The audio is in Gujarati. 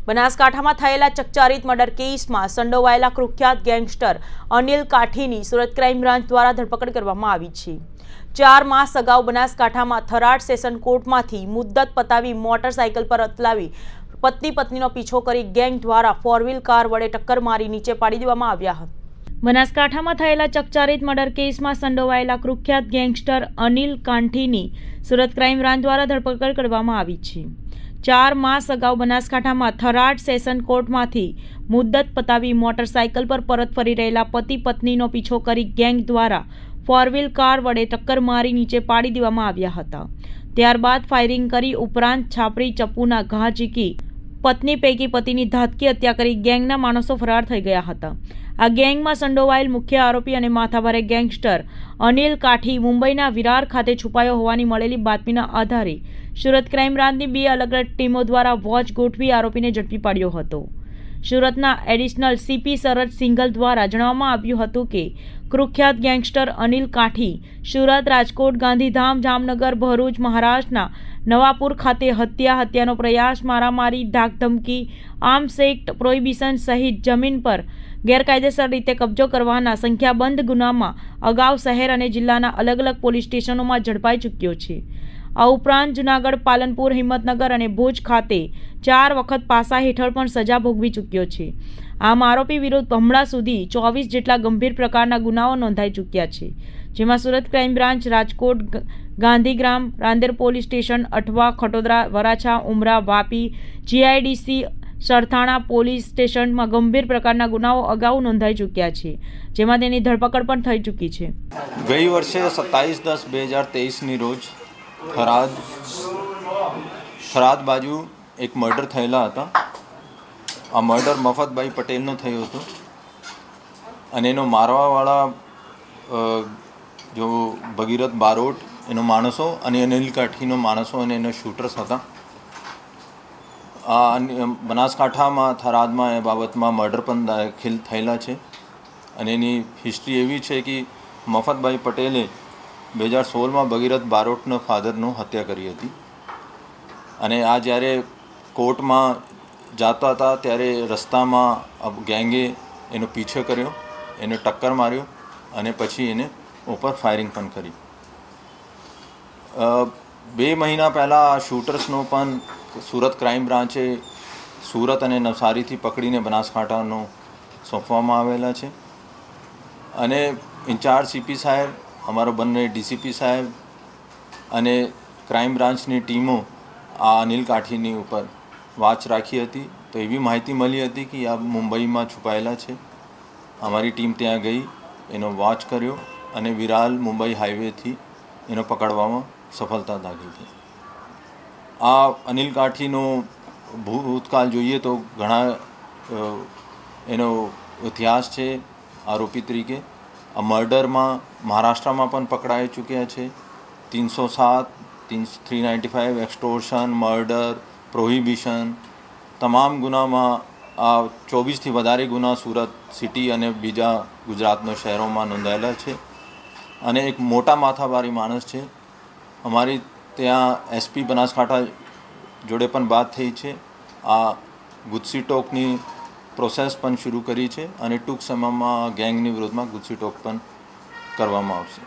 બનાસકાંઠામાં થયેલા ચકચારિત મર્ડર કેસમાં સંડોવાયેલા કુખ્યાત ગેંગસ્ટર અનિલ કાઠીની સુરત ક્રાઇમ બ્રાન્ચ દ્વારા ધરપકડ કરવામાં આવી છે। 4 માસ અગાઉ બનાસકાંઠામાં થરાદ સેશન કોર્ટમાંથી મુદ્દત પતાવી મોટરસાયકલ પર અથડાવી પતિ પત્નીનો પીછો કરી ગેંગ દ્વારા 4 કાર વડે ટક્કર મારી નીચે પાડી દેવામાં આવ્યા હતા। બનાસકાંઠામાં થયેલા ચકચારિત મર્ડર કેસમાં સંડોવાયેલા કુખ્યાત ગેંગસ્ટર અનિલ કાઠીની સુરત ક્રાઇમ બ્રાન્ચ દ્વારા ધરપકડ કરવામાં આવી છે। 4 માસ અગાઉ બનાસકાંઠામાં થરાદ સેશન કોર્ટમાંથી મુદ્દત પતાવી મોટરસાયકલ પર પરત ફરી રહેલા પતિ પત્નીનો પીછો કરી ગેંગ દ્વારા 4 કાર વડે ટક્કર મારી નીચે પાડી દેવામાં આવ્યા હતા। ત્યારબાદ ફાયરિંગ કરી ઉપરાંત છાપરી ચપ્પુના ઘા ઝીકી પત્ની પૈકી પતિની ધાતકી હત્યા કરી ગેંગના માણસો ફરાર થઈ ગયા હતા। આ ગેંગમાં સંડોવાયેલ મુખ્ય આરોપી અને માથાભારે ગેંગસ્ટર અનિલ કાઠી મુંબઈના વિરાર ખાતે છુપાયો હોવાની મળેલી બાતમીના આધારે સુરત ક્રાઇમ બ્રાન્ચની 2 અલગ અલગ ટીમો દ્વારા વોચ ગોઠવી આરોપીને ઝડપી પાડ્યો હતો। સુરતના એડિશનલ સીપી શરદ સિંઘલ દ્વારા જણાવવામાં આવ્યું હતું કે કુખ્યાત ગેંગસ્ટર અનિલ કાઠી સુરત, રાજકોટ, ગાંધીધામ, જામનગર, ભરૂચ, મહારાષ્ટ્રના નવાપુર ખાતે હત્યાનો પ્રયાસ, મારામારી, ધાકધમકી, આર્મ્સ એક્ટ પ્રોહિબિશન સહિત જમીન પર ગેરકાયદેસર રીતે કબજો કરવાના સંખ્યાબંધ ગુનામાં અગાઉ શહેર અને જિલ્લાના અલગ અલગ પોલીસ સ્ટેશનોમાં ઝડપાઈ ચૂક્યો છે। આ ઉપરાંત જૂનાગઢ, પાલનપુર, હિંમતનગર અને ભુજ ખાતે 4 વખત પાસા હેઠળ પણ સજા ભોગવી ચૂક્યો છે। આમ આરોપી વિરુદ્ધ હમણાં સુધી 24 જેટલા ગંભીર પ્રકારના ગુનાઓ નોંધાઈ ચૂક્યા છે, જેમાં Surat crime branch, Rajkot, Gandhigram, Rander police station, Athwa, Khatodara, Varachha, Umra, Vapi, GIDC, Sarthana police સ્ટેશનમાં ગંભીર પ્રકારના ગુનાઓ અગાઉ નોંધાઈ ચૂક્યા છે, જેમાં તેની ધરપકડ પણ થઈ ચૂકી છે। ગઈ વર્ષે 27/10/2023ની રોજ થરાદ બાજુ એક મર્ડર થયેલા હતા। આ મર્ડર મફતભાઈ પટેલનો થયો હતો અને એનો મારવાવાળા જો ભગીરથ બારોટ એનો માણસો અને અનિલ કાઠીનો માણસો અને એનો શૂટર્સ હતા। આ બનાસકાંઠામાં થરાદમાં એ બાબતમાં મર્ડર પણ દાખલ થયેલા છે અને એની હિસ્ટ્રી એવી છે કે મફતભાઈ પટેલે 2016માં ભગીરથ બારોટના ફાધરનો હત્યા કરી હતી અને આ જ્યારે કોર્ટમાં જતા હતા ત્યારે રસ્તામાં ગેંગે એનો પીછો કર્યો, એને ટક્કર માર્યો અને પછી એને ઉપર ફાયરિંગ પણ કરી। 2 મહિના પહેલાં આ શૂટર્સનો પણ સુરત ક્રાઇમ બ્રાન્ચે સુરત અને નવસારીથી પકડીને બનાસકાંઠાનો સોંપવામાં આવેલા છે અને ઇન્ચાર્જ સીપી સાહેબ, અમારો બંને ડીસીપી સાહેબ અને ક્રાઇમ બ્રાન્ચની ટીમો આ અનિલ કાઠીની ઉપર વાચ રાખી હતી। તો એવી માહિતી મળી હતી કે આ મુંબઈમાં છુપાયેલા છે। અમારી ટીમ ત્યાં ગઈ, એનો વોચ કર્યો અને વિરાર મુંબઈ હાઈવેથી એનો પકડવામાં સફળતા દાખલ થઈ। આ અનિલ કાઠીનો ભૂતકાળ જોઈએ તો ઘણા એનો ઇતિહાસ છે આરોપી તરીકે। આ મર્ડરમાં મહારાષ્ટ્રમાં પણ પકડાઈ ચૂક્યા છે। 307, 395, એક્સટોર્શન, મર્ડર, પ્રોહિબિશન તમામ ગુનામાં આ 24થી વધારે ગુના સુરત સિટી અને બીજા ગુજરાતના શહેરોમાં નોંધાયેલા છે અને એક મોટા માથાભારી માણસ છે। અમારી ત્યાં એસપી બનાસકાંઠા જોડે પણ વાત થઈ છે। આ ગુજસી ટોકની પ્રોસેસ પણ શરૂ કરી છે અને ટૂંક સમયમાં ગેંગની વિરુદ્ધમાં ગુજસી ટોક પણ કરવામાં આવશે।